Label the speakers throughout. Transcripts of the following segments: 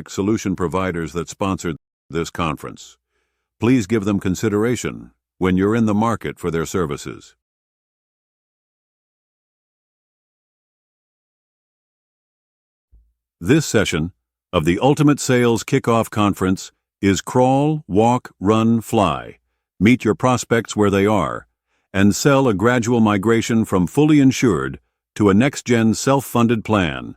Speaker 1: solution providers that sponsored this conference. Please give them consideration when you're in the market for their services. This session of the Ultimate Sales Kickoff Conference is Crawl, Walk, Run, Fly. Meet your prospects where they are and sell a gradual migration from fully insured to a NextGen self-funded plan.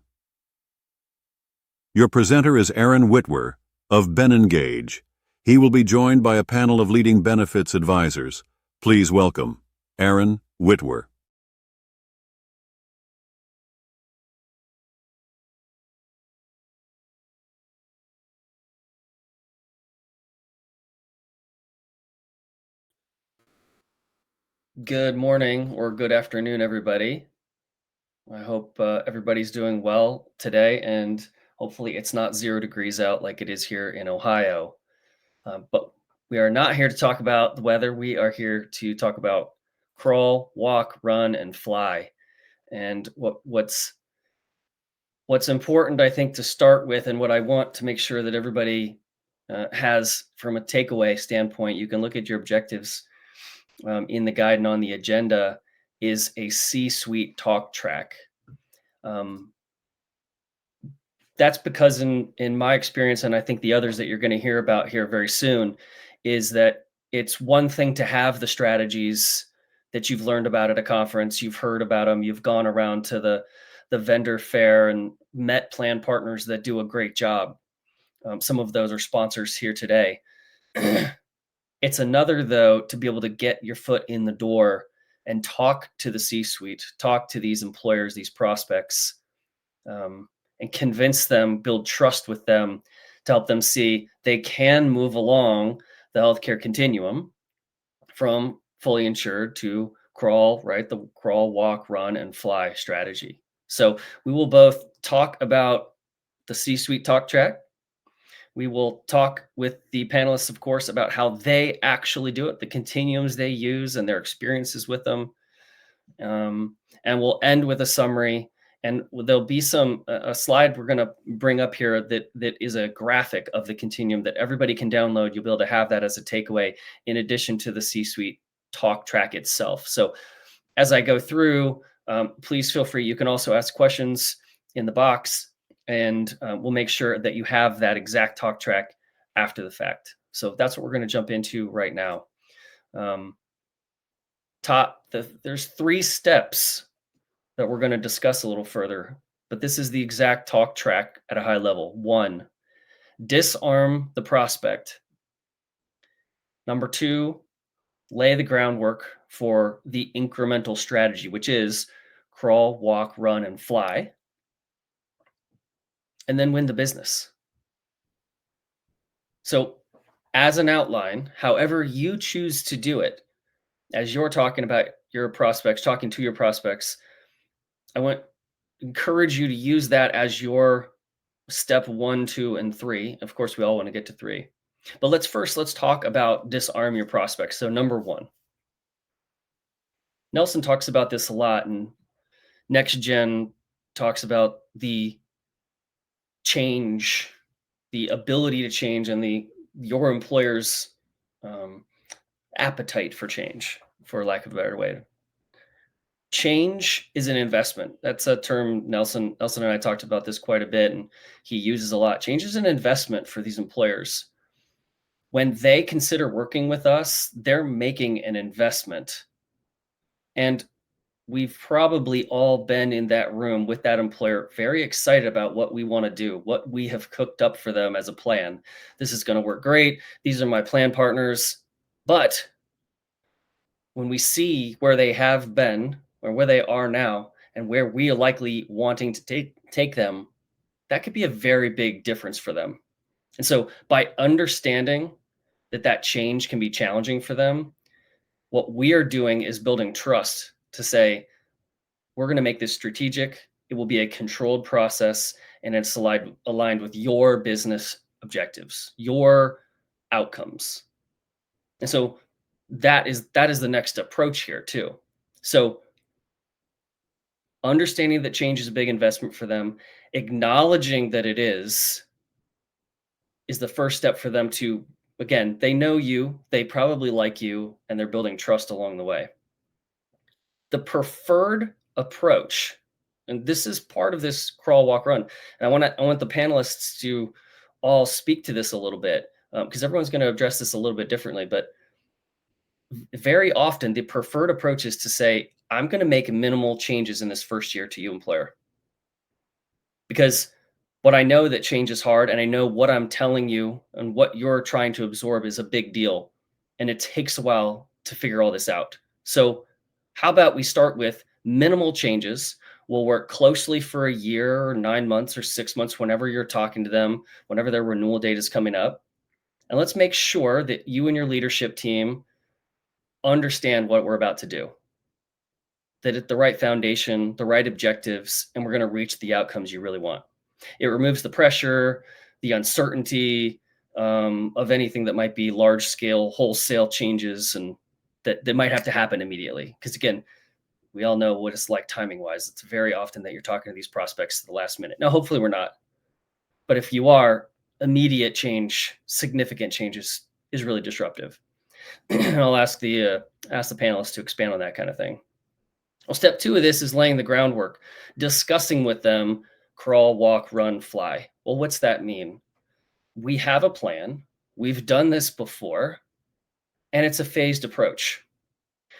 Speaker 1: Your presenter is Aaron Whitwer of Ben Gage. He will be joined by a panel of leading benefits advisors. Please welcome Aaron Whitwer.
Speaker 2: Good morning or good afternoon, everybody. I hope everybody's doing well today, and hopefully it's not 0 degrees out like it is here in Ohio. But we are not here to talk about the weather. We are here to talk about crawl, walk, run, and fly. And what's important, I think, to start with, and what I want to make sure that everybody has from a takeaway standpoint. You can look at your objectives in the guide and on the agenda is a C-suite talk track. Um, that's because in my experience, and I think the others that you're going to hear about here very soon, is that it's one thing to have the strategies that you've learned about at a conference, you've heard about them, you've gone around to the vendor fair and met plan partners that do a great job. Some of those are sponsors here today. It's another, though, to be able to get your foot in the door and talk to the C-suite, talk to these employers, these prospects, and convince them, build trust with them to help them see they can move along the healthcare continuum from fully insured to crawl, right? The crawl, walk, run, and fly strategy. So we will both talk about the C-suite talk track. We will talk with the panelists, of course, about how they actually do it, the continuums they use and their experiences with them. And we'll end with a summary. And there'll be a slide we're going to bring up here that is a graphic of the continuum that everybody can download. You'll be able to have that as a takeaway in addition to the C-suite talk track itself. So as I go through, please feel free. You can also ask questions in the box, and we'll make sure that you have that exact talk track after the fact. So that's what we're going to jump into right now. There's 3 steps that we're going to discuss a little further, but this is the exact talk track at a high level. 1, disarm the prospect. Number 2, lay the groundwork for the incremental strategy, which is crawl, walk, run, and fly. And then win the business. So, as an outline, however you choose to do it, as you're talking about your prospects, talking to your prospects, I want to encourage you to use that as your step 1, 2, and 3. Of course, we all want to get to 3. But let's talk about disarm your prospects. So, number 1, Nelson talks about this a lot, and NextGen talks about the change, the ability to change, and your employer's appetite for change, for lack of a better way. Change is an investment. That's a term Nelson and I talked about this quite a bit, and he uses a lot. Change is an investment for these employers. When they consider working with us, they're making an investment. And we've probably all been in that room with that employer, very excited about what we want to do, what we have cooked up for them as a plan. This is going to work great. These are my plan partners. But when we see where they have been or where they are now and where we are likely wanting to take them, that could be a very big difference for them. And so by understanding that change can be challenging for them, what we are doing is building trust to say, we're going to make this strategic. It will be a controlled process, and it's aligned with your business objectives, your outcomes. And so that is the next approach here too. So understanding that change is a big investment for them, acknowledging that it is, is the first step for them to, again, they know you, they probably like you, and they're building trust along the way. The preferred approach, and this is part of this crawl, walk, run. And I want the panelists to all speak to this a little bit, because everyone's going to address this a little bit differently. But very often, the preferred approach is to say, "I'm going to make minimal changes in this first year to you, employer, because what I know that change is hard, and I know what I'm telling you and what you're trying to absorb is a big deal, and it takes a while to figure all this out. So, how about we start with minimal changes? We'll work closely for a year or 9 months or 6 months, whenever you're talking to them, whenever their renewal date is coming up. And let's make sure that you and your leadership team understand what we're about to do, that it's the right foundation, the right objectives, and we're going to reach the outcomes you really want." It removes the pressure, the uncertainty, of anything that might be large scale, wholesale changes, and that might have to happen immediately. Because again, we all know what it's like timing wise. It's very often that you're talking to these prospects at the last minute. Now, hopefully, we're not, but if you are, immediate change, significant changes is really disruptive. And I'll ask the panelists to expand on that kind of thing. Well, step two of this is laying the groundwork, discussing with them crawl, walk, run, fly. Well, what's that mean? We have a plan. We've done this before, and it's a phased approach.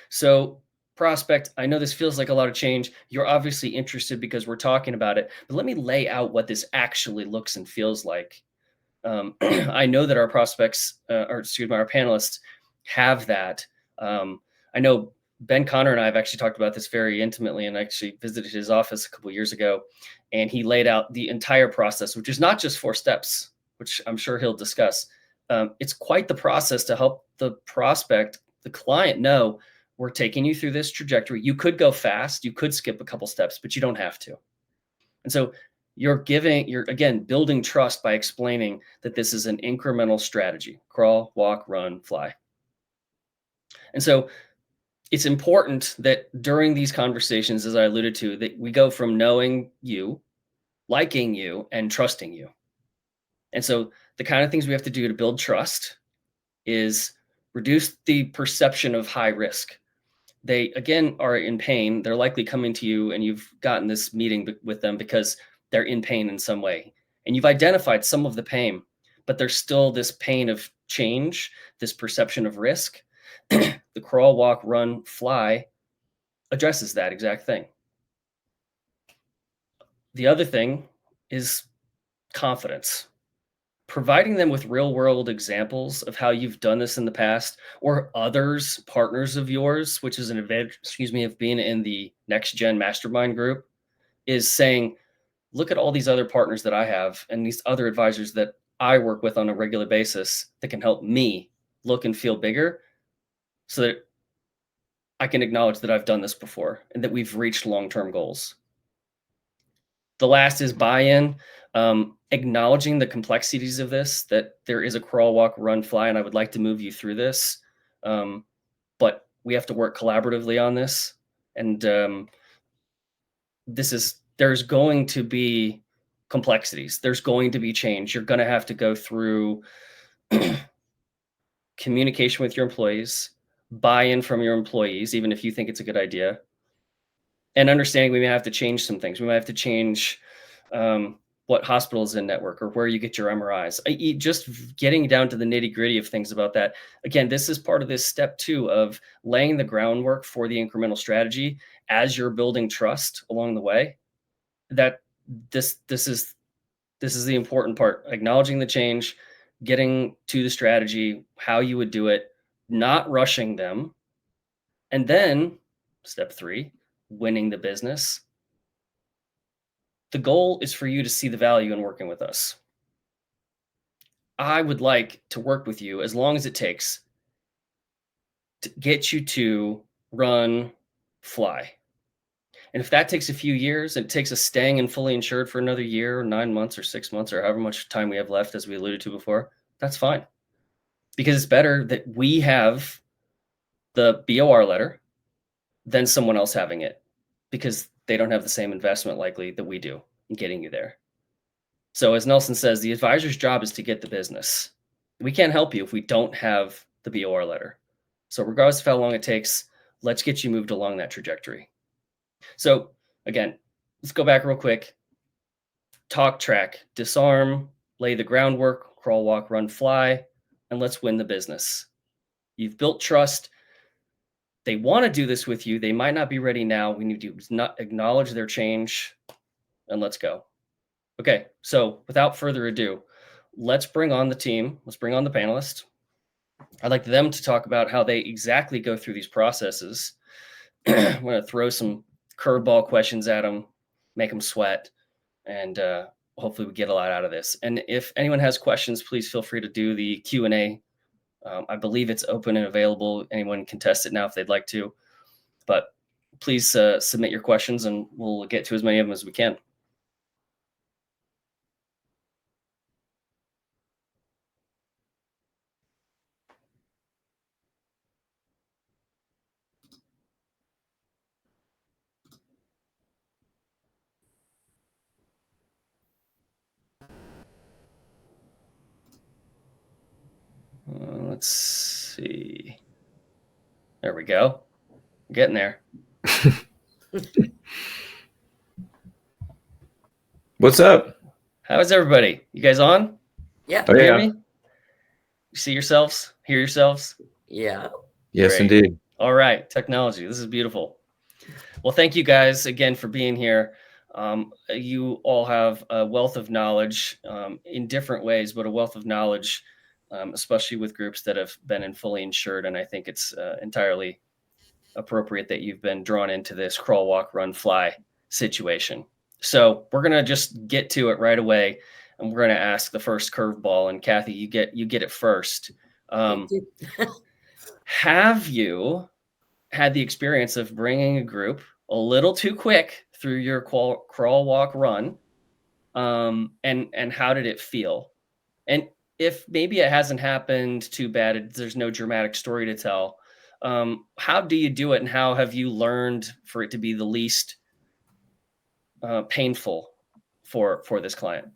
Speaker 2: So, prospect, I know this feels like a lot of change. You're obviously interested because we're talking about it, but let me lay out what this actually looks and feels like. I know that our prospects, or excuse me, our panelists have that. I know Ben Connor and I have actually talked about this very intimately, and I actually visited his office a couple of years ago, and he laid out the entire process, which is not just 4 steps, which I'm sure he'll discuss. It's quite the process to help the prospect, the client, know we're taking you through this trajectory. You could go fast, you could skip a couple steps, but you don't have to. And so you're again building trust by explaining that this is an incremental strategy: crawl, walk, run, fly. And so it's important that during these conversations, as I alluded to, that we go from knowing you, liking you, and trusting you. And so the kind of things we have to do to build trust is reduce the perception of high risk. They again are in pain. They're likely coming to you, and you've gotten this meeting with them because they're in pain in some way. And you've identified some of the pain, but there's still this pain of change, this perception of risk. The crawl, walk, run, fly addresses that exact thing. The other thing is confidence. Providing them with real world examples of how you've done this in the past, or others, partners of yours, which is an advantage, excuse me, of being in the NextGen mastermind group, is saying, look at all these other partners that I have and these other advisors that I work with on a regular basis that can help me look and feel bigger, so that I can acknowledge that I've done this before and that we've reached long term goals. The last is buy-in, acknowledging the complexities of this, that there is a crawl, walk, run, fly, and I would like to move you through this. Um, but we have to work collaboratively on this. And there's going to be complexities. There's going to be change. You're going to have to go through communication with your employees, buy-in from your employees, even if you think it's a good idea, and understanding we may have to change some things. We might have to change what hospitals in network or where you get your MRIs. Just getting down to the nitty gritty of things about that. Again, this is part of this step two of laying the groundwork for the incremental strategy as you're building trust along the way. That this is the important part: acknowledging the change, getting to the strategy, how you would do it, not rushing them, and then step three, winning the business. The goal is for you to see the value in working with us. I would like to work with you as long as it takes to get you to run, fly. And if that takes a few years, and it takes us staying and fully insured for another year, or 9 months, or 6 months, or however much time we have left, as we alluded to before, that's fine. Because it's better that we have the BOR letter than someone else having it, because they don't have the same investment likely that we do in getting you there. So as Nelson says, the advisor's job is to get the business. We can't help you if we don't have the BOR letter. So regardless of how long it takes, let's get you moved along that trajectory. So again, let's go back real quick. Talk track, disarm, lay the groundwork, crawl, walk, run, fly, and let's win the business. You've built trust. They want to do this with you. They might not be ready now. We need to not acknowledge their change and let's go. Okay, so without further ado, let's bring on the team. Let's bring on the panelists. I'd like them to talk about how they exactly go through these processes. I'm going to throw some curveball questions at them, make them sweat, and hopefully we get a lot out of this. And if anyone has questions, please feel free to do the Q&A. I believe it's open and available. Anyone can test it now if they'd like to. But please submit your questions, and we'll get to as many of them as we can. Let's see. There we go. I'm getting there.
Speaker 3: What's up?
Speaker 2: How is everybody? You guys on?
Speaker 4: Yeah.
Speaker 3: Oh,
Speaker 2: You hear
Speaker 3: yeah.
Speaker 2: me? You see yourselves? Hear yourselves?
Speaker 4: Yeah.
Speaker 3: Yes,
Speaker 2: Great.
Speaker 3: indeed.
Speaker 2: All right. Technology. This is beautiful. Well, thank you guys again for being here. You all have a wealth of knowledge in different ways, but a wealth of knowledge, especially with groups that have been in fully insured. And I think it's entirely appropriate that you've been drawn into this crawl, walk, run, fly situation. So we're gonna just get to it right away, and we're gonna ask the first curveball. And Kathy, you get it first.
Speaker 4: Thank you.
Speaker 2: Have you had the experience of bringing a group a little too quick through your crawl, walk, run? And how did it feel? And if maybe it hasn't happened too bad, there's no dramatic story to tell. How do you do it, and how have you learned for it to be the least painful for this client?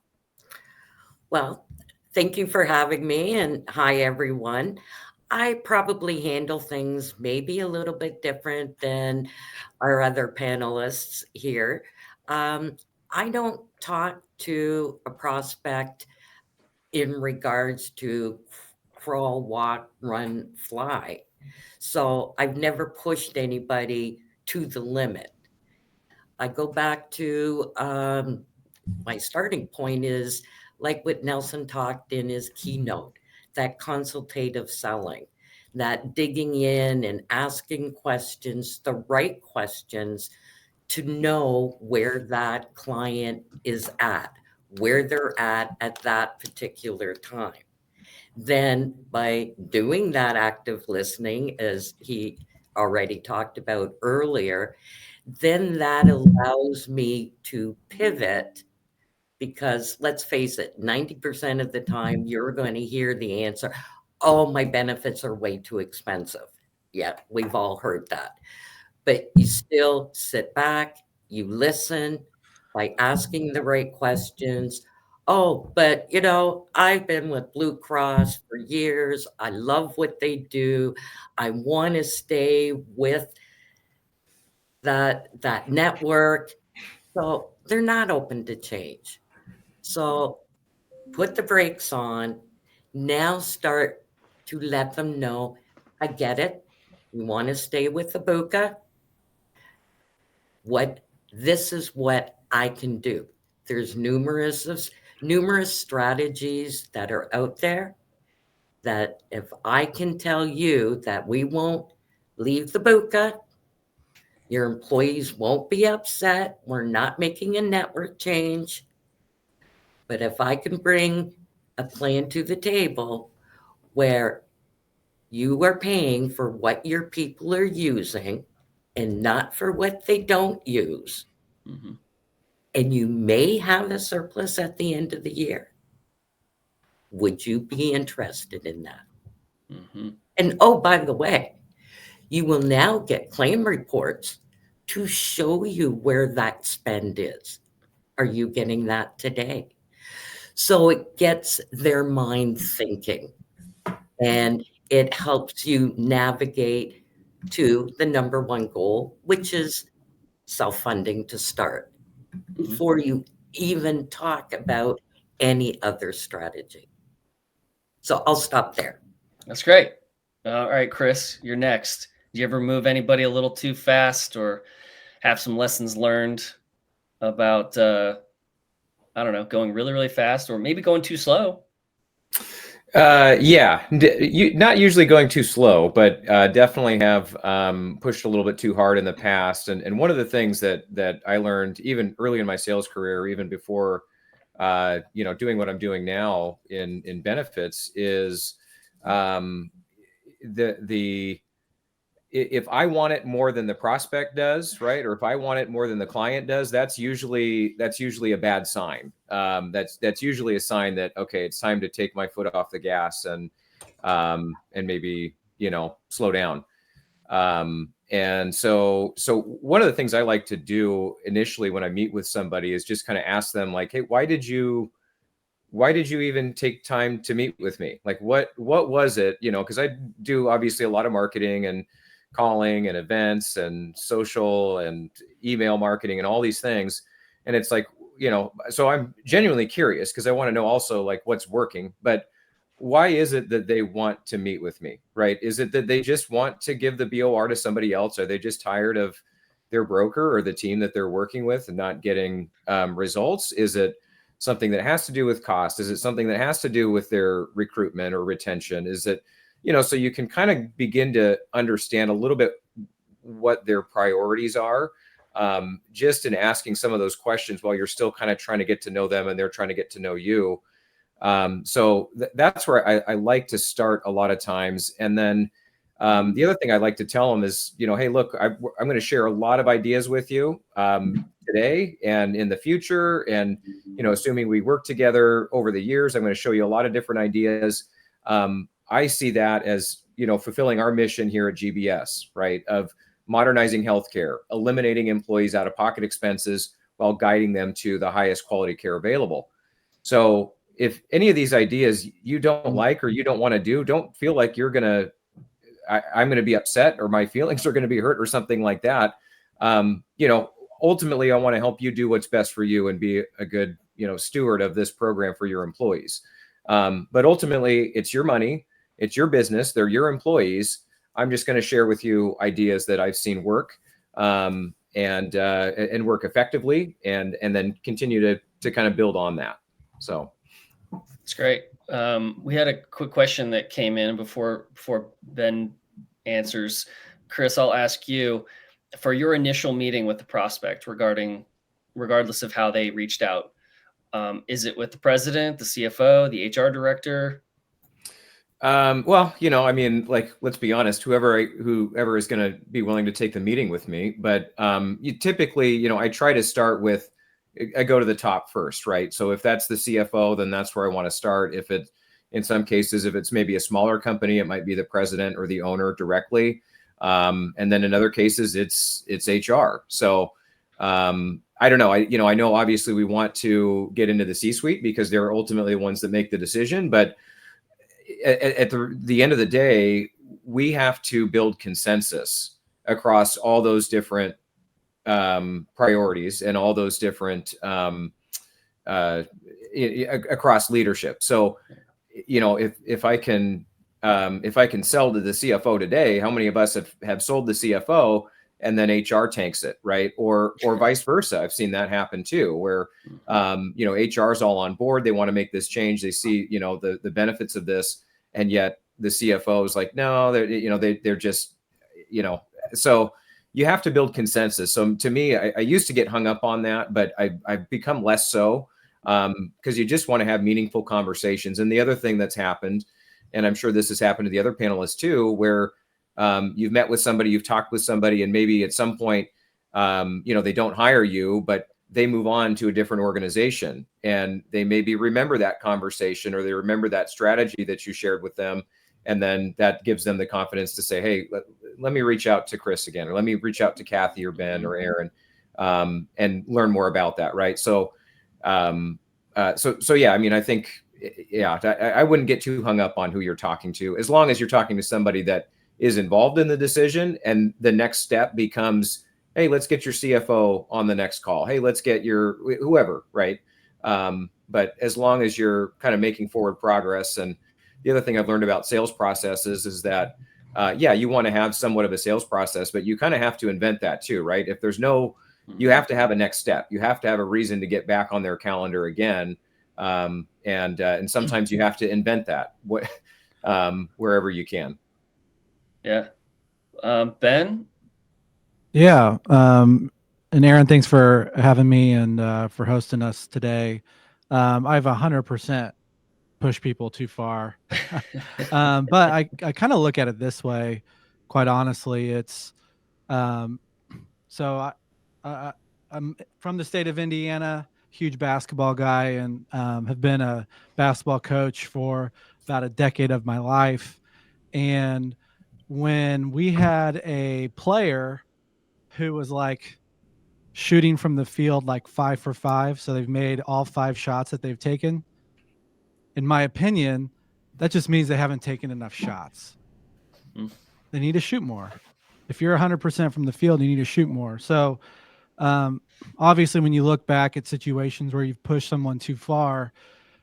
Speaker 4: Well, thank you for having me, and hi, everyone. I probably handle things maybe a little bit different than our other panelists here. I don't talk to a prospect in regards to crawl, walk, run, fly. So I've never pushed anybody to the limit. I go back to my starting point is like what Nelson talked in his keynote, that consultative selling, that digging in and asking questions, the right questions to know where that client is at, where they're at that particular time. Then by doing that active listening, as he already talked about earlier, then that allows me to pivot, because let's face it, 90% of the time you're going to hear the answer, oh, my benefits are way too expensive. Yeah, we've all heard that. But you still sit back, you listen by asking the right questions. Oh, but I've been with Blue Cross for years. I love what they do. I want to stay with that network. So they're not open to change. So put the brakes on. Now start to let them know, I get it. You want to stay with the Buka. This is what I can do. There's numerous strategies that are out there that if I can tell you that we won't leave the Buka, your employees won't be upset. We're not making a network change. But if I can bring a plan to the table where you are paying for what your people are using and not for what they don't use,
Speaker 2: Mm-hmm.
Speaker 4: and you may have a surplus at the end of the year, would you be interested in that?
Speaker 2: Mm-hmm.
Speaker 4: And oh, by the way, you will now get claim reports to show you where that spend is. Are you getting that today? So it gets their mind thinking, and it helps you navigate to the number one goal, which is self-funding to start,
Speaker 2: Mhm.
Speaker 4: before you even talk about any other strategy. So I'll stop there.
Speaker 2: That's great. All right, Chris, you're next. Do you ever move anybody a little too fast or have some lessons learned about, I don't know, going really, really fast or maybe going too slow?
Speaker 3: Yeah, not usually going too slow, but definitely have pushed a little bit too hard in the past. And one of the things that I learned even early in my sales career, even before doing what I'm doing now in benefits, is um, the if I want it more than the prospect does, right, or if I want it more than the client does, that's usually a bad sign. That's usually a sign that, okay, it's time to take my foot off the gas and maybe slow down. And so one of the things I like to do initially when I meet with somebody is just kind of ask them, like, hey, why did you even take time to meet with me? Like, what was it? Because I do obviously a lot of marketing and calling and events and social and email marketing and all these things. And it's like, so I'm genuinely curious because I want to know also, like, what's working. But why is it that they want to meet with me, right? Is it that they just want to give the BOR to somebody else? Are they just tired of their broker or the team that they're working with and not getting results? Is it something that has to do with cost? Is it something that has to do with their recruitment or retention? Is it, so you can kind of begin to understand a little bit what their priorities are, just in asking some of those questions while you're still kind of trying to get to know them and they're trying to get to know you. So that's where I like to start a lot of times. And then the other thing I like to tell them is, hey, look, I'm going to share a lot of ideas with you today and in the future. And, assuming we work together over the years, I'm going to show you a lot of different ideas. I see that as, fulfilling our mission here at GBS, right? Of modernizing healthcare, eliminating employees' out-of-pocket expenses while guiding them to the highest quality care available. So if any of these ideas you don't like or you don't want to do, don't feel like I'm going to be upset or my feelings are going to be hurt or something like that. Ultimately, I want to help you do what's best for you and be a good, steward of this program for your employees. But ultimately, it's your money, it's your business, they're your employees. I'm just going to share with you ideas that I've seen work and work effectively, and then continue to kind of build on that. So.
Speaker 2: That's great. We had a quick question that came in before Ben answers. Chris, I'll ask you, for your initial meeting with the prospect regardless of how they reached out, is it with the president, the CFO, the HR director?
Speaker 3: Well, I mean, like, let's be honest, whoever is going to be willing to take the meeting with me. But you typically, I try to start with, I go to the top first, right? So if that's the CFO, then that's where I want to start. In some cases, if it's maybe a smaller company, it might be the president or the owner directly. And then in other cases, it's HR. So I don't know. I know obviously we want to get into the C-suite because they're ultimately the ones that make the decision. But at the end of the day, we have to build consensus across all those different priorities and all those different across leadership. So, if I can sell to the CFO today, how many of us have sold the CFO and then HR tanks it, right? Or vice versa. I've seen that happen too, where HR is all on board. They want to make this change. They see the benefits of this, and yet the CFO is like, no, they're just so. You have to build consensus. So to me, I used to get hung up on that, but I've become less so because you just want to have meaningful conversations. And the other thing that's happened, and I'm sure this has happened to the other panelists too, where you've met with somebody, you've talked with somebody, and maybe at some point, they don't hire you, but they move on to a different organization, and they maybe remember that conversation or they remember that strategy that you shared with them. And then that gives them the confidence to say, hey, let me reach out to Chris again, or let me reach out to Kathy or Ben or Aaron and learn more about that. Right. So so yeah, I mean, I think, yeah, I wouldn't get too hung up on who you're talking to, as long as you're talking to somebody that is involved in the decision, and the next step becomes, hey, let's get your CFO on the next call. Hey, let's get your whoever, right? But as long as you're kind of making forward progress. And the other thing I've learned about sales processes is that, yeah, you want to have somewhat of a sales process, but you kind of have to invent that too, right? If there's no, you have to have a next step. You have to have a reason to get back on their calendar again. And sometimes you have to invent that wherever you can.
Speaker 2: Yeah. Ben?
Speaker 5: Yeah. And Aaron, thanks for having me and for hosting us today. I've 100% pushed people too far. But I kind of look at it this way, quite honestly. It's um, so I, I'm from the state of Indiana, huge basketball guy, and have been a basketball coach for about a decade of my life. And when we had a player who was like shooting from the field like 5 for 5, so they've made all 5 shots that they've taken. In my opinion, that just means they haven't taken enough shots. They need to shoot more. If you're 100% from the field, you need to shoot more. So obviously, when you look back at situations where you've pushed someone too far,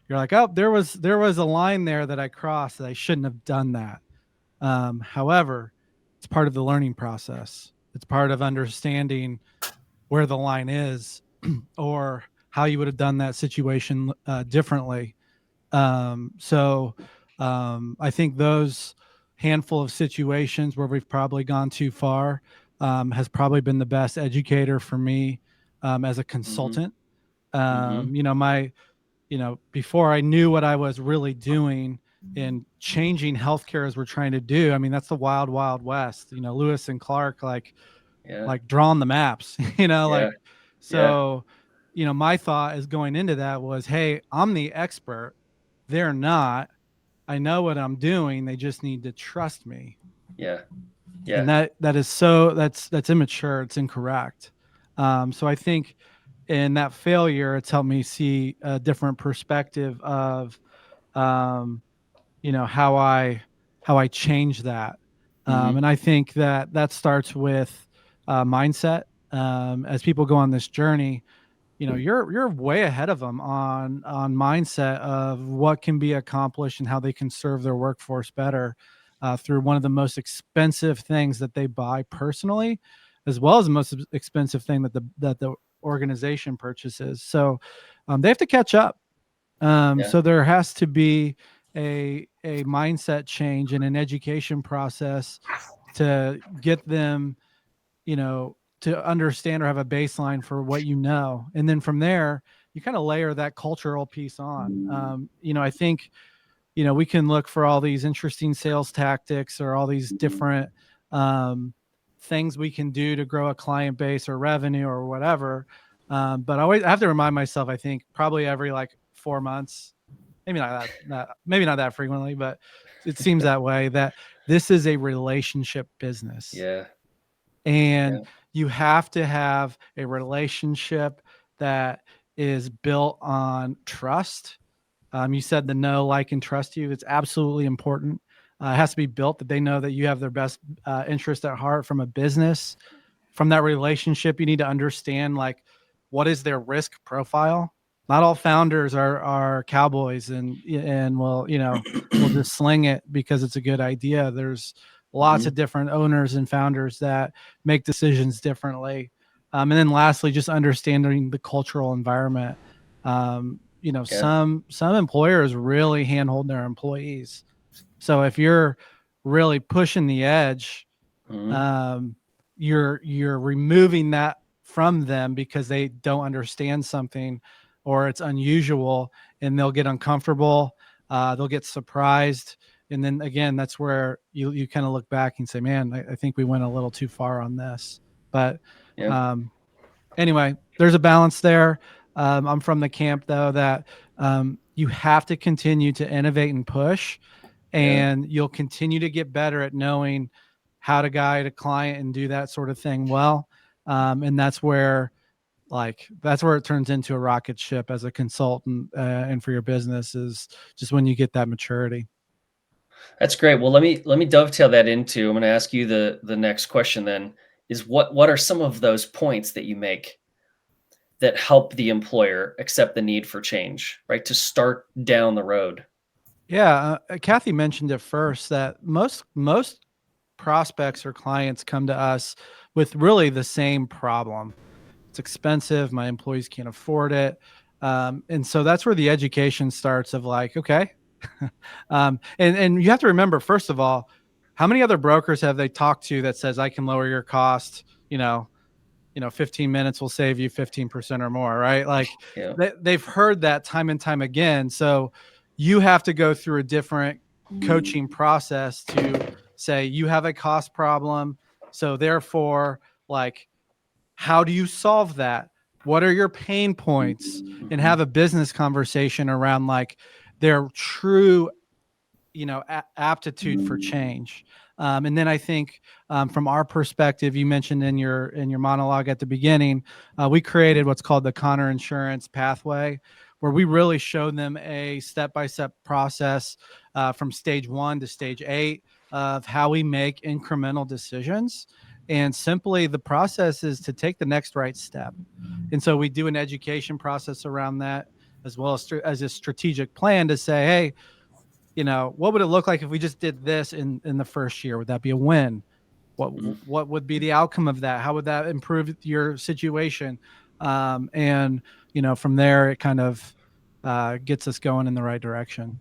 Speaker 5: you're like, oh, there was a line there that I crossed that I shouldn't have done that. However, it's part of the learning process. It's part of understanding where the line is or how you would have done that situation differently. I think those handful of situations where we've probably gone too far has probably been the best educator for me as a consultant. Before I knew what I was really doing in changing healthcare as we're trying to do, I mean, that's the wild, wild west. Lewis and Clark, like drawing the maps, my thought is going into that was, hey, I'm the expert. They're not. I know what I'm doing. They just need to trust me.
Speaker 2: Yeah.
Speaker 5: And that's immature. It's incorrect. So I think in that failure, it's helped me see a different perspective of, how I change that. And I think that starts with mindset. As people go on this journey, you're way ahead of them on mindset of what can be accomplished and how they can serve their workforce better through one of the most expensive things that they buy personally, as well as the most expensive thing that the organization purchases. So they have to catch up. So there has to be a mindset change and an education process to get them, to understand or have a baseline for what and then from there you kind of layer that cultural piece on. I think we can look for all these interesting sales tactics or all these different things we can do to grow a client base or revenue or whatever, but I have to remind myself, I think probably every like 4 months, maybe not that frequently, but it seems that way, that this is a relationship business. And you have to have a relationship that is built on trust. You said the know, like, and trust you. It's absolutely important. It has to be built that they know that you have their best interest at heart from a business. From that relationship, you need to understand, like, what is their risk profile. Not all founders are cowboys and will just sling it because it's a good idea. There's lots of different owners and founders that make decisions differently. And then lastly, just understanding the cultural environment. Some employers really handhold their employees. So if you're really pushing the edge, you're removing that from them because they don't understand something or it's unusual, and they'll get uncomfortable. They'll get surprised. And then again, that's where you kind of look back and say, man, I think we went a little too far on this. But anyway, there's a balance there. I'm from the camp, though, that you have to continue to innovate and push, and you'll continue to get better at knowing how to guide a client and do that sort of thing well. And that's where, like that's where it turns into a rocket ship as a consultant, and for your business is just when you get that maturity.
Speaker 2: That's great. Well, let me dovetail that into. I'm going to ask you the next question. Then is what are some of those points that you make that help the employer accept the need for change, right? To start down the road.
Speaker 5: Yeah, Kathy mentioned it first that most prospects or clients come to us with really the same problem. It's expensive. My employees can't afford it. And so that's where the education starts of like, okay. And you have to remember, first of all, how many other brokers have they talked to that says I can lower your cost, 15 minutes will save you 15% or more, right? Like
Speaker 2: Yeah.
Speaker 5: they've heard that time and time again. So you have to go through a different coaching process to say you have a cost problem. So therefore, like, how do you solve that? What are your pain points? And have a business conversation around like their true aptitude for change. And then I think from our perspective, you mentioned in your monologue at the beginning, we created what's called the Connor Insurance Pathway, where we really showed them a step-by-step process from stage 1 to stage 8 of how we make incremental decisions. And simply the process is to take the next right step. And so we do an education process around that, as well as a strategic plan to say, hey, what would it look like if we just did this in the first year? Would that be a win? What would be the outcome of that? How would that improve your situation? And from there, it kind of gets us going in the right direction.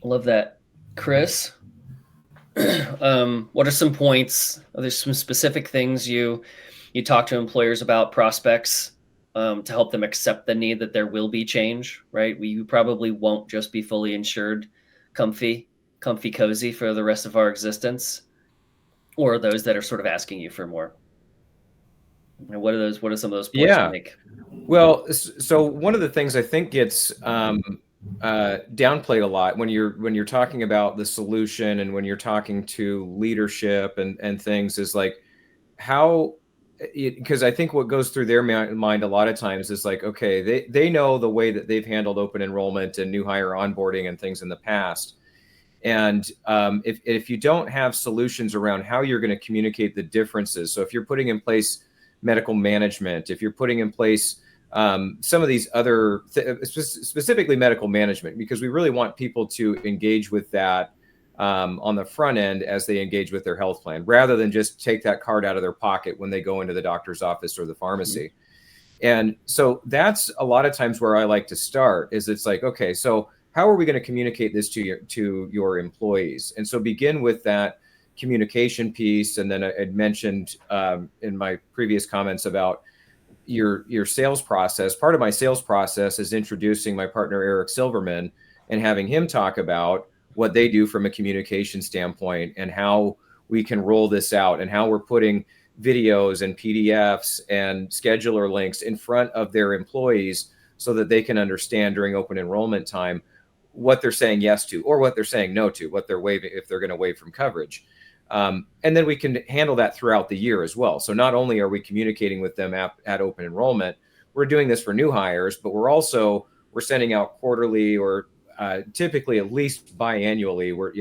Speaker 2: Love that. Chris, what are some points? Are there some specific things you talk to employers about, prospects, to help them accept the need that there will be change, right? We probably won't just be fully insured, comfy, cozy for the rest of our existence, or those that are sort of asking you for more. And what are some of those points you make?
Speaker 3: Well, so one of the things I think gets downplayed a lot when you're talking about the solution and when you're talking to leadership and things is like how, because I think what goes through their mind a lot of times is like, okay, they know the way that they've handled open enrollment and new hire onboarding and things in the past. And if you don't have solutions around how you're going to communicate the differences, so if you're putting in place medical management, if you're putting in place some of these other, specifically medical management, because we really want people to engage with that on the front end as they engage with their health plan, rather than just take that card out of their pocket when they go into the doctor's office or the pharmacy. And so that's a lot of times where I like to start is it's like, okay, so how are we going to communicate this to your employees? And so begin with that communication piece. And then I mentioned in my previous comments about your sales process. Part of my sales process is introducing my partner, Eric Silverman, and having him talk about what they do from a communication standpoint and how we can roll this out and how we're putting videos and PDFs and scheduler links in front of their employees so that they can understand during open enrollment time what they're saying yes to or what they're saying no to, what they're waiving if they're going to waive from coverage. And then we can handle that throughout the year as well. So not only are we communicating with them at open enrollment, we're doing this for new hires, but we're sending out quarterly or typically at least biannually. We're,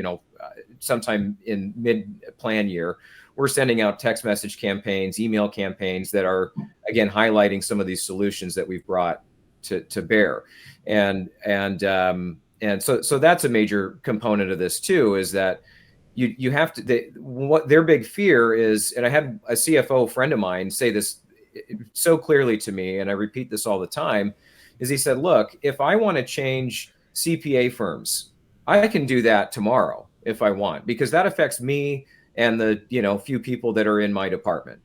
Speaker 3: sometime in mid-plan year, we're sending out text message campaigns, email campaigns that are, again, highlighting some of these solutions that we've brought to bear. And so that's a major component of this too, is that you have to, what their big fear is, and I had a CFO friend of mine say this so clearly to me, and I repeat this all the time, is he said, look, if I want to change CPA firms, I can do that tomorrow if I want, because that affects me and the few people that are in my department.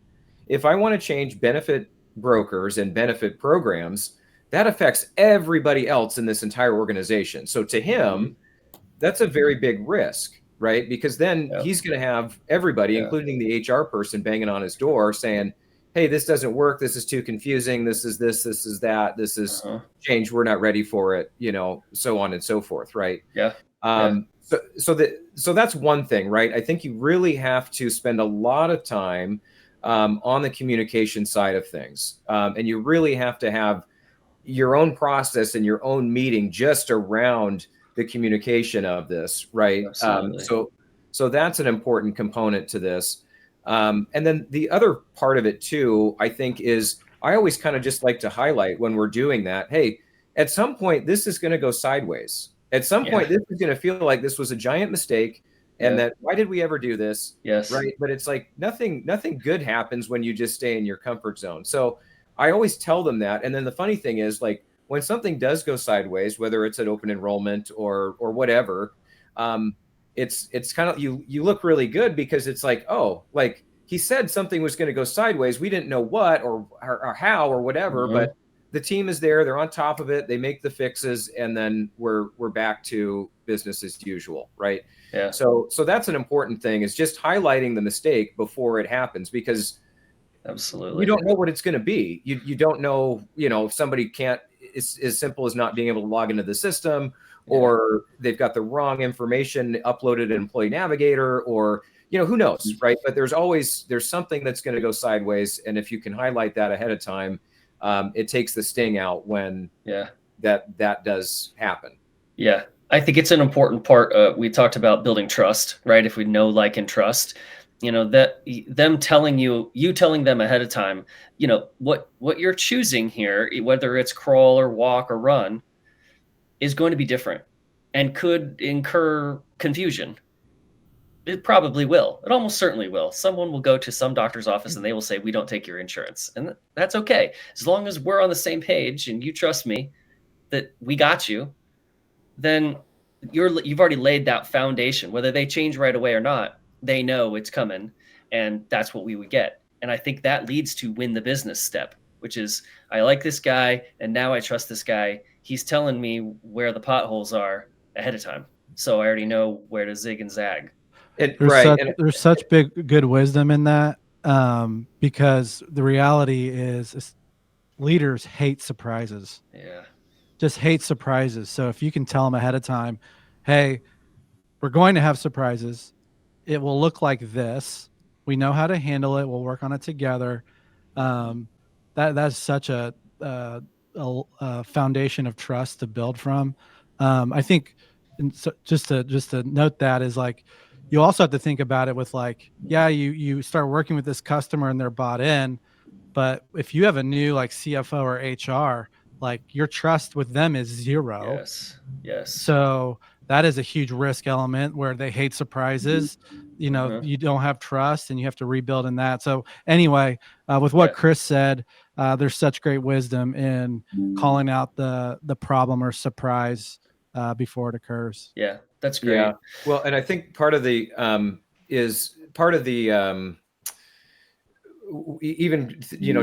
Speaker 3: If I want to change benefit brokers and benefit programs, that affects everybody else in this entire organization. So to him, that's a very big risk, right? Because then he's going to have everybody, including the HR person, banging on his door saying, hey, this doesn't work. This is too confusing. This is this is that. This is change. We're not ready for it, so on and so forth, right? So that's one thing, right? I think you really have to spend a lot of time on the communication side of things. And you really have to have your own process and your own meeting just around the communication of this, right?
Speaker 2: Absolutely.
Speaker 3: So that's an important component to this. And then the other part of it too, I think, is I always kind of just like to highlight when we're doing that, hey, at some point, this is going to go sideways. At some
Speaker 2: Yeah.
Speaker 3: point, this is going to feel like this was a giant mistake, and
Speaker 2: Yeah.
Speaker 3: that why did we ever do this?
Speaker 2: Yes.
Speaker 3: Right. But it's like nothing good happens when you just stay in your comfort zone. So I always tell them that. And then the funny thing is, like, when something does go sideways, whether it's at open enrollment or whatever, it's kind of you look really good because it's like, oh, like he said something was going to go sideways. We didn't know what or how or whatever, but the team is there. They're on top of it. They make the fixes, and then we're back to business as usual, right?
Speaker 2: Yeah.
Speaker 3: So that's an important thing, is just highlighting the mistake before it happens, because
Speaker 2: Absolutely.
Speaker 3: you don't know what it's going to be. You don't know, if somebody can't, it's as simple as not being able to log into the system, or they've got the wrong information uploaded in Employee Navigator, or, who knows, right? But there's something that's going to go sideways. And if you can highlight that ahead of time, it takes the sting out when that does happen.
Speaker 2: Yeah. I think it's an important part. We talked about building trust, right? If we know, like, and trust, that them telling you telling them ahead of time, what you're choosing here, whether it's crawl or walk or run, is going to be different and could incur confusion. It probably will. It almost certainly will. Someone will go to some doctor's office and they will say, we don't take your insurance. And that's okay. As long as we're on the same page and you trust me that we got you, then you've already laid that foundation. Whether they change right away or not, they know it's coming, and that's what we would get. And I think that leads to win the business step, which is, I like this guy, and now I trust this guy. He's telling me where the potholes are ahead of time, so I already know where to zig and zag.
Speaker 5: There's such good wisdom in that, because the reality is leaders hate surprises.
Speaker 2: Yeah.
Speaker 5: Just hate surprises. So if you can tell them ahead of time, hey, we're going to have surprises. It will look like this. We know how to handle it. We'll work on it together. That's such a foundation of trust to build from. I think, and so just to note that is, like, you also have to think about it with, like, you start working with this customer and they're bought in, but if you have a new, like, CFO or HR, like, your trust with them is zero.
Speaker 2: Yes.
Speaker 5: So that is a huge risk element where they hate surprises. You don't have trust and you have to rebuild in that. So anyway, with what Chris said, there's such great wisdom in calling out the problem or surprise before it occurs.
Speaker 2: Yeah, that's great.
Speaker 3: Yeah. Well, and I think part of the even,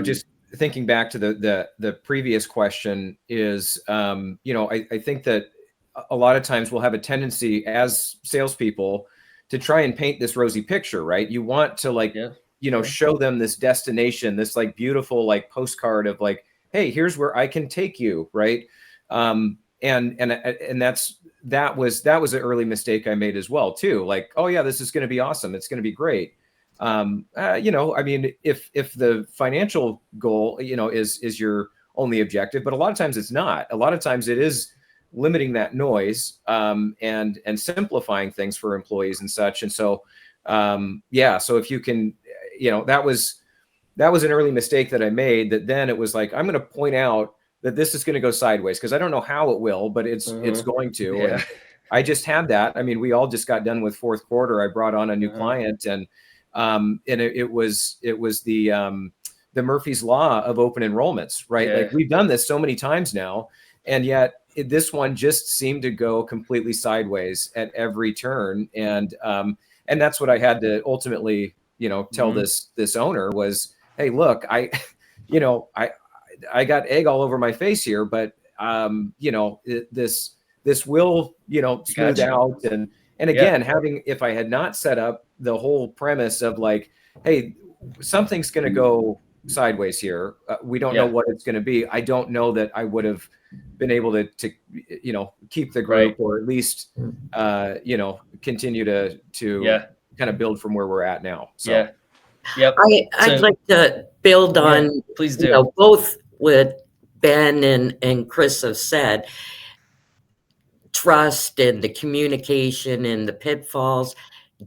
Speaker 3: just thinking back to the previous question is, I think that a lot of times we'll have a tendency as salespeople to try and paint this rosy picture, right? You want to show them this destination, this, like, beautiful, like, postcard of, like, hey, here's where I can take you, right? And that was an early mistake I made as well too. Like, oh yeah, this is going to be awesome. It's going to be great. I mean, if the financial goal, is your only objective, but a lot of times it's not. A lot of times it is limiting that noise, and simplifying things for employees and such. And so, so if you can, that was an early mistake that I made, that then it was like, I'm going to point out that this is going to go sideways, because I don't know how it will, but it's going to.
Speaker 2: Yeah.
Speaker 3: And I just had that. I mean, we all just got done with fourth quarter. I brought on a new client, and it was the Murphy's Law of open enrollments, right? Like, we've done this so many times now, and yet this one just seemed to go completely sideways at every turn. And that's what I had to ultimately, tell this owner was, hey, look, I got egg all over my face here, but this will, smooth out. And again, if I had not set up the whole premise of, like, hey, something's going to go sideways here. We don't know what it's going to be. I don't know that I would have been able to keep the group, or at least, continue to kind of build from where we're at now. So.
Speaker 2: Yep.
Speaker 4: I'd like to build on,
Speaker 2: please do.
Speaker 4: Both what Ben and Chris have said. Trust and the communication and the pitfalls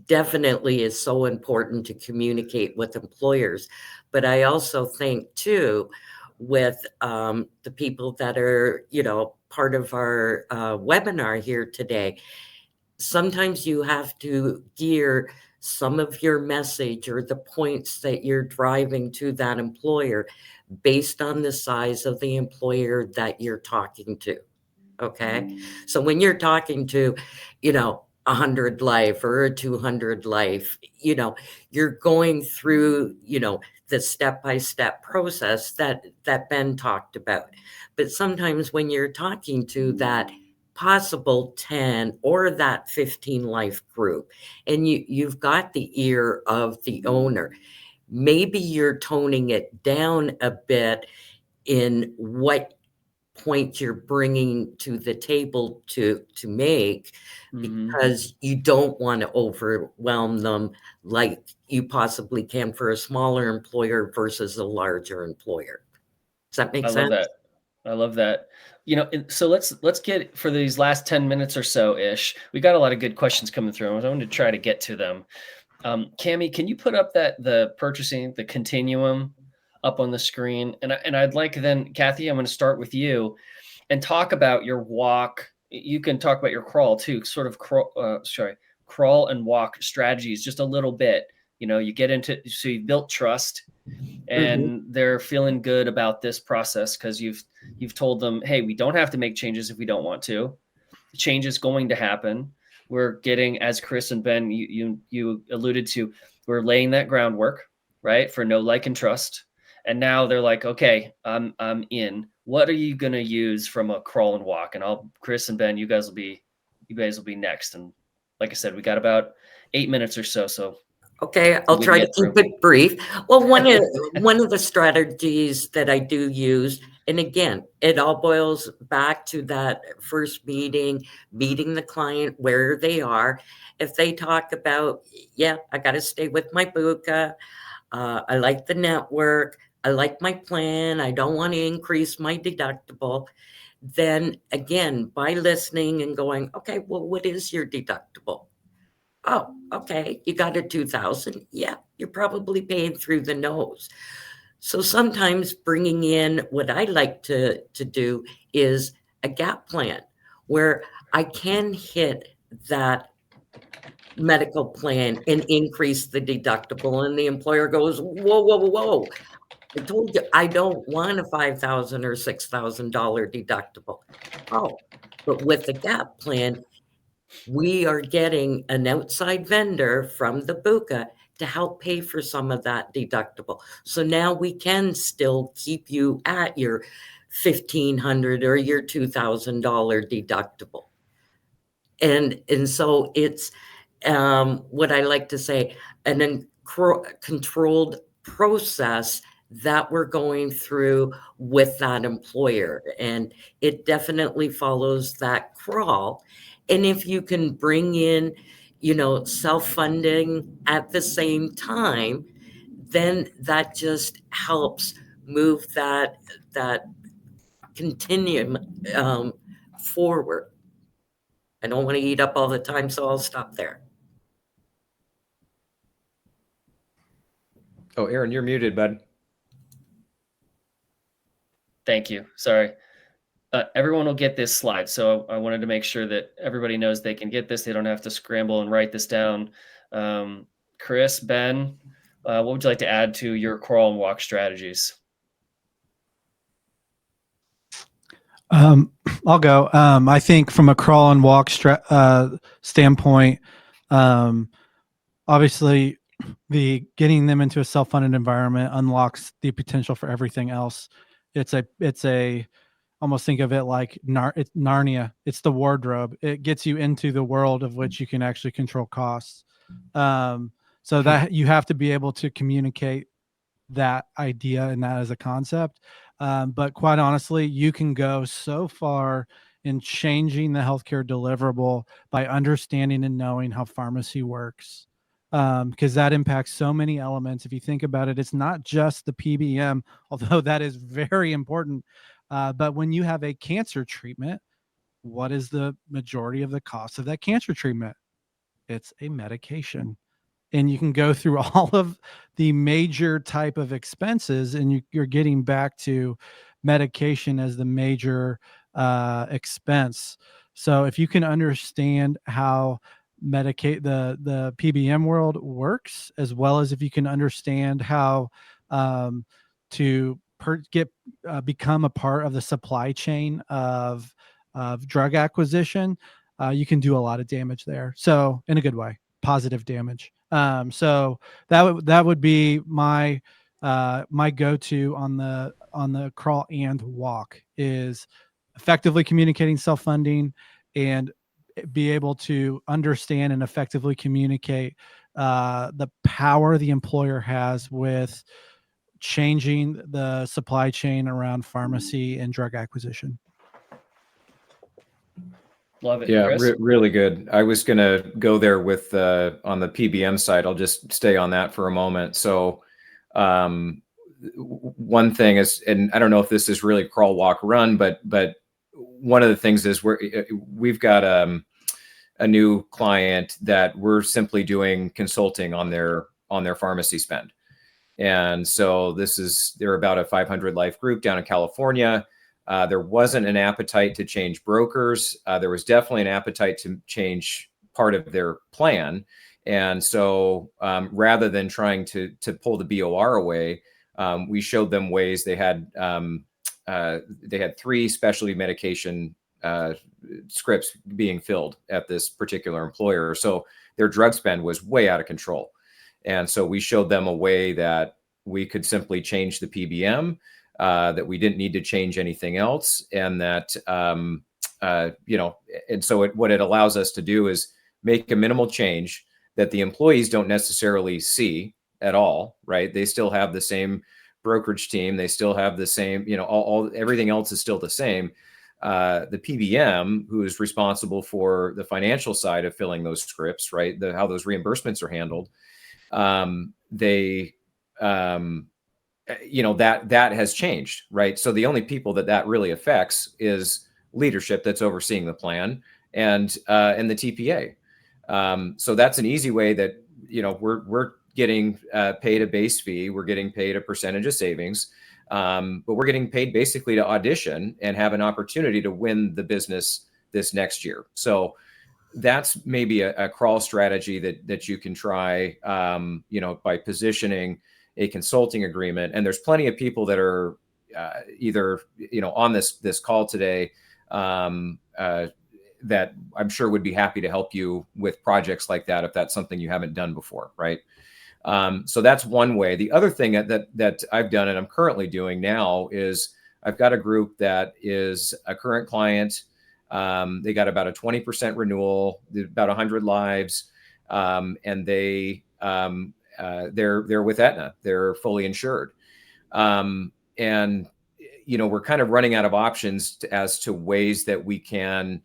Speaker 4: definitely is so important to communicate with employers. But I also think too, with the people that are, part of our webinar here today, sometimes you have to gear some of your message or the points that you're driving to that employer based on the size of the employer that you're talking to. Okay. So when you're talking to, 100 life or a 200 life, you're going through, the step-by-step process that Ben talked about. But sometimes when you're talking to that possible 10 or that 15 life group, and you've got the ear of the owner, maybe you're toning it down a bit in what point you're bringing to the table to make, because you don't want to overwhelm them like you possibly can for a smaller employer versus a larger employer. Does that make sense?
Speaker 2: I love that. So let's get, for these last 10 minutes or so ish, we got a lot of good questions coming through. I want to try to get to them. Cami, can you put up the purchasing, the continuum up on the screen? And I'd like then, Kathy, I'm going to start with you and talk about your walk. You can talk about your crawl too, sort of crawl and walk strategies just a little bit. You get into, so you built trust and they're feeling good about this process because you've told them, hey, we don't have to make changes if we don't want to. The change is going to happen. We're getting, as Chris and Ben, you alluded to, we're laying that groundwork, right, for know, like, and trust. And now they're like, okay, I'm in. What are you going to use from a crawl and walk? And Chris and Ben, you guys will be next. And like I said, we got about 8 minutes or so. So
Speaker 4: okay, I'll try to keep it brief. Well, one of the strategies that I do use, and again, it all boils back to that first meeting the client where they are. If they talk about, yeah, I got to stay with my BUCA, I like the network, I like my plan, I don't want to increase my deductible, then again, by listening and going, okay, well, what is your deductible? Oh, okay, you got a 2,000. Yeah, you're probably paying through the nose. So sometimes bringing in what I like to do is a gap plan where I can hit that medical plan and increase the deductible. And the employer goes, whoa, whoa, whoa. I told you I don't want a $5,000 or $6,000 deductible. Oh, but with the gap plan, we are getting an outside vendor from the BUCA to help pay for some of that deductible. So now we can still keep you at your $1,500 or your $2,000 deductible. And so it's what I like to say, an controlled process that we're going through with that employer. And it definitely follows that crawl. And if you can bring in, self-funding at the same time, then that just helps move that continuum forward. I don't want to eat up all the time, so I'll stop there.
Speaker 3: Oh, Aaron, you're muted, bud.
Speaker 2: Thank you. Sorry. Everyone will get this slide. So I wanted to make sure that everybody knows they can get this. They don't have to scramble and write this down. Chris, Ben, what would you like to add to your crawl and walk strategies?
Speaker 5: I'll go. I think from a crawl and walk standpoint, obviously the getting them into a self-funded environment unlocks the potential for everything else. It's a almost think of it like it's Narnia. It's the wardrobe. It gets you into the world of which you can actually control costs. So that you have to be able to communicate that idea and that as a concept. But quite honestly, you can go so far in changing the healthcare deliverable by understanding and knowing how pharmacy works. because that impacts so many elements. If you think about it, it's not just the PBM, although that is very important. But when you have a cancer treatment, what is the majority of the cost of that cancer treatment? It's a medication. And you can go through all of the major type of expenses, and you're getting back to medication as the major expense. So if you can understand how medicate the PBM world works, as well as if you can understand how um, to get become a part of the supply chain of drug acquisition, you can do a lot of damage there. So in a good way, positive damage. So that would be my my go-to on the crawl and walk, is effectively communicating self-funding and be able to understand and effectively communicate the power the employer has with changing the supply chain around pharmacy and drug acquisition.
Speaker 2: Love it.
Speaker 3: Yeah,
Speaker 2: Chris?
Speaker 3: really good. I was going to go there with on the PBM side. I'll just stay on that for a moment. So one thing is, and I don't know if this is really crawl, walk, run, but one of the things is we've got a new client that we're simply doing consulting on their pharmacy spend. And so they're about a 500 life group down in California. There wasn't an appetite to change brokers. There was definitely an appetite to change part of their plan. And so rather than trying to pull the BOR away, we showed them ways. They had 3 specialty medication scripts being filled at this particular employer. So their drug spend was way out of control. And so we showed them a way that we could simply change the PBM, that we didn't need to change anything else. And that, and so what it allows us to do is make a minimal change that the employees don't necessarily see at all, right? They still have the same brokerage team. They still have the same, everything else is still the same. The PBM, who is responsible for the financial side of filling those scripts, right? How those reimbursements are handled. That has changed, right? So the only people that really affects is leadership that's overseeing the plan and the TPA. So that's an easy way that, we're getting paid a base fee. We're getting paid a percentage of savings, but we're getting paid basically to audition and have an opportunity to win the business this next year. So that's maybe a crawl strategy that you can try, by positioning a consulting agreement. And there's plenty of people that are either, on this call today that I'm sure would be happy to help you with projects like that if that's something you haven't done before, right? So that's one way. The other thing that I've done and I'm currently doing now is I've got a group that is a current client. They got about a 20% renewal, about 100 lives, and they're with Aetna. They're fully insured, and we're kind of running out of options as to ways that we can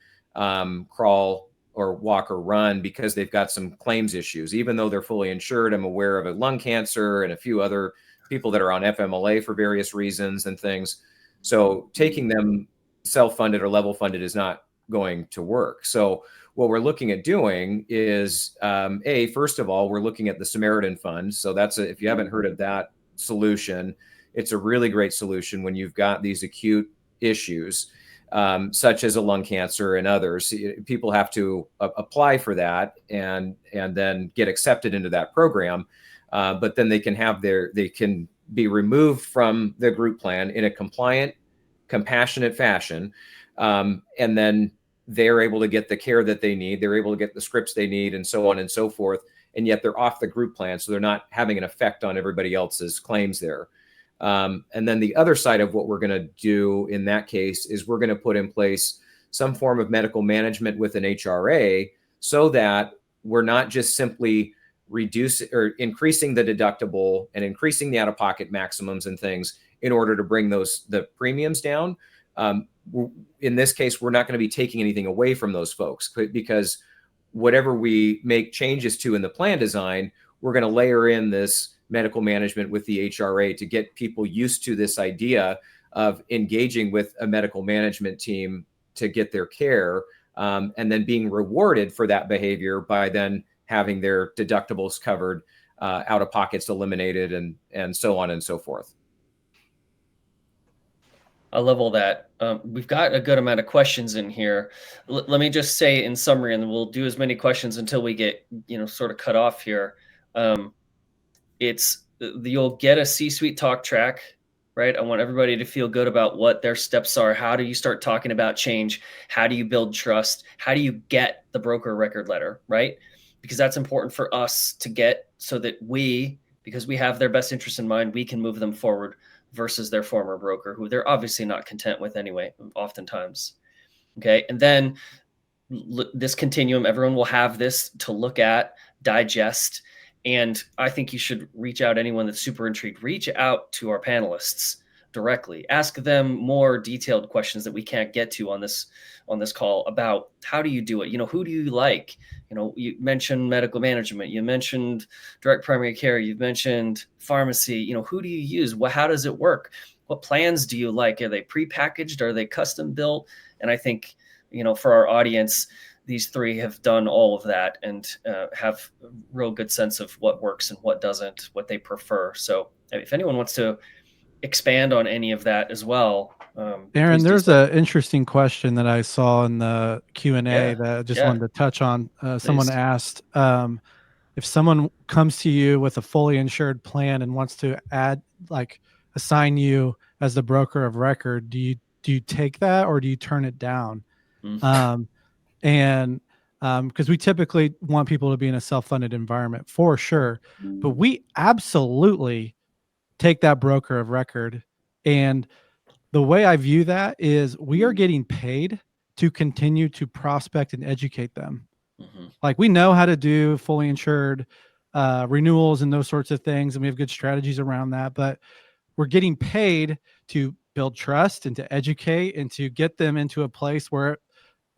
Speaker 3: crawl or walk or run because they've got some claims issues. Even though they're fully insured, I'm aware of a lung cancer and a few other people that are on FMLA for various reasons and things. So taking them self-funded or level funded is not going to work. So what we're looking at doing is, first of all, we're looking at the Samaritan Fund. So if you haven't heard of that solution, it's a really great solution when you've got these acute issues, such as a lung cancer and others. People have to apply for that and then get accepted into that program. But then they can be removed from the group plan in a compliant, compassionate fashion. And then they're able to get the care that they need. They're able to get the scripts they need and so on and so forth. And yet they're off the group plan. So they're not having an effect on everybody else's claims there. And then the other side of what we're going to do in that case is we're going to put in place some form of medical management with an HRA so that we're not just simply reducing or increasing the deductible and increasing the out-of-pocket maximums and things in order to bring the premiums down. In this case, we're not going to be taking anything away from those folks because whatever we make changes to in the plan design, we're going to layer in this medical management with the HRA to get people used to this idea of engaging with a medical management team to get their care, and then being rewarded for that behavior by then having their deductibles covered, out-of-pockets eliminated, and so on and so forth.
Speaker 2: I love all that. We've got a good amount of questions in here. Let me just say in summary, and we'll do as many questions until we get, sort of cut off here. You'll get a C-suite talk track, right? I want everybody to feel good about what their steps are. How do you start talking about change? How do you build trust? How do you get the broker record letter, right? Because that's important for us to get, so that because we have their best interest in mind, we can move them forward versus their former broker, who they're obviously not content with anyway, oftentimes. Okay. And then this continuum, everyone will have this to look at, digest. And I think you should reach out, anyone that's super intrigued, reach out to our panelists directly. Ask them more detailed questions that we can't get to on this call about how do you do it? Who do you like? You mentioned medical management, you mentioned direct primary care, you've mentioned pharmacy, who do you use? How does it work? What plans do you like? Are they prepackaged? Are they custom built? And I think, for our audience, these three have done all of that and have a real good sense of what works and what doesn't, what they prefer. So if anyone wants to expand on any of that as well.
Speaker 5: Aaron, there's an interesting question that I saw in the Q&A that I just wanted to touch on. Someone asked, if someone comes to you with a fully insured plan and wants to assign you as the broker of record, do you take that, or do you turn it down? And because we typically want people to be in a self-funded environment for sure, but we absolutely take that broker of record. And the way I view that is we are getting paid to continue to prospect and educate them. Like, we know how to do fully insured renewals and those sorts of things, and we have good strategies around that, but we're getting paid to build trust and to educate and to get them into a place where,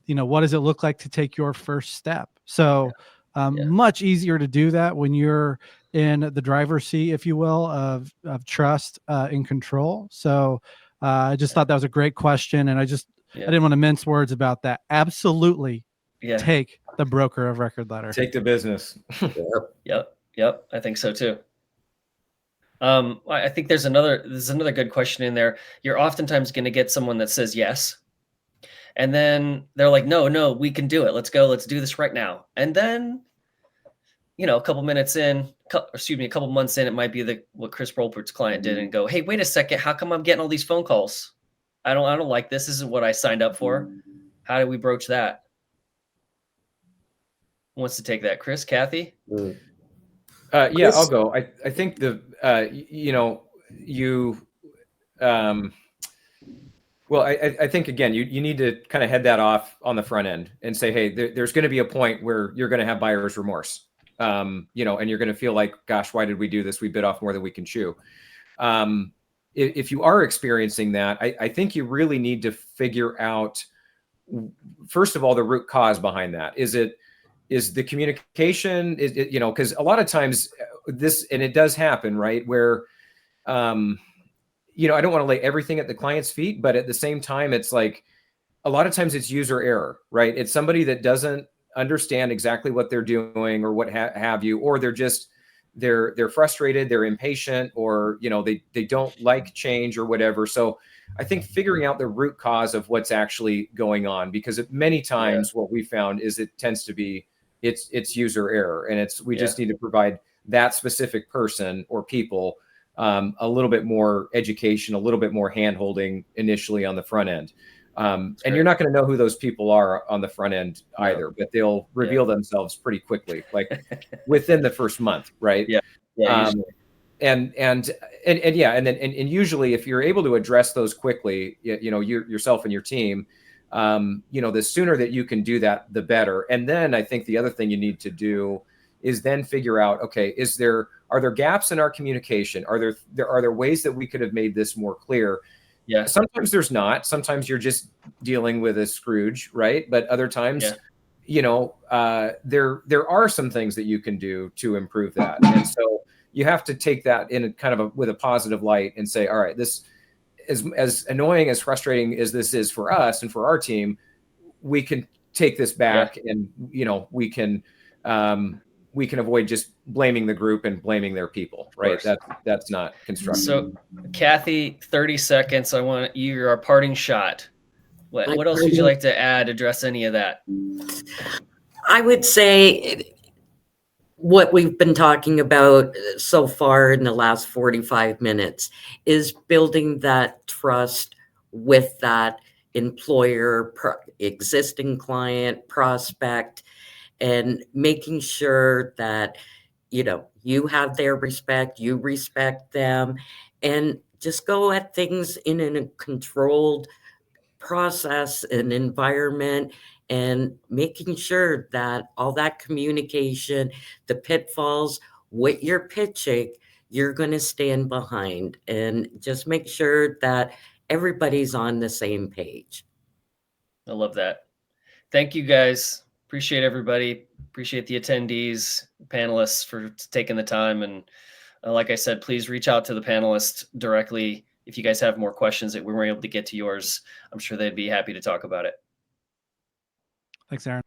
Speaker 5: what does it look like to take your first step? So much easier to do that when you're in the driver's seat, if you will, of trust and control. So I just thought that was a great question. And I didn't want to mince words about that. Absolutely. Take the broker of record letter.
Speaker 3: Take the business.
Speaker 2: Yep. I think so too. I think there's another good question in there. You're oftentimes going to get someone that says yes, and then they're like, no, we can do it. Let's go. Let's do this right now. And then, a couple months in, it might be what Chris Rolpert's client did, and go, hey, wait a second. How come I'm getting all these phone calls? I don't like this. This isn't what I signed up for. How do we broach that? Who wants to take that? Chris, Kathy?
Speaker 3: Yeah, I'll go. I think I think, again, you need to kind of head that off on the front end and say, hey, there's going to be a point where you're going to have buyer's remorse, and you're going to feel like, gosh, why did we do this? We bit off more than we can chew. If you are experiencing that, I think you really need to figure out, first of all, the root cause behind that. Is the communication, because a lot of times and it does happen, right, where, I don't want to lay everything at the client's feet, but at the same time, it's like, a lot of times it's user error, right? It's somebody that doesn't understand exactly what they're doing, or what have you, or they're frustrated, they're impatient, or, they don't like change or whatever. So I think figuring out the root cause of what's actually going on, because many times what we found is it tends to be, it's user error, and we just need to provide that specific person or people a little bit more education, a little bit more hand-holding initially on the front end. And you're not going to know who those people are on the front end either, but they'll reveal themselves pretty quickly, like within the first month, right? And usually, if you're able to address those quickly, yourself and your team, the sooner that you can do that, the better. And then I think the other thing you need to do is then figure out, okay, are there gaps in our communication? Are there ways that we could have made this more clear? Sometimes there's not. Sometimes you're just dealing with a Scrooge, right? But other times, you know, there are some things that you can do to improve that. And so you have to take that in a kind of with a positive light and say, all right, this as annoying, as frustrating as this is for us and for our team, we can take this back, and, you know, we can avoid just blaming the group and blaming their people, right? That's not constructive.
Speaker 2: So Kathy, 30 seconds. I want your parting shot. What else would you like to add, address any of that?
Speaker 4: I would say what we've been talking about so far in the last 45 minutes is building that trust with that employer, existing client, prospect, and making sure that, you know, you have their respect, you respect them, and just go at things in a controlled process and environment, and making sure that all that communication, the pitfalls, what you're pitching, you're going to stand behind, and just make sure that everybody's on the same page.
Speaker 2: I love that. Thank you, guys. Appreciate everybody. Appreciate the attendees, panelists, for taking the time. And like I said, please reach out to the panelists directly if you guys have more questions that we weren't able to get to yours. I'm sure they'd be happy to talk about it.
Speaker 5: Thanks, Aaron.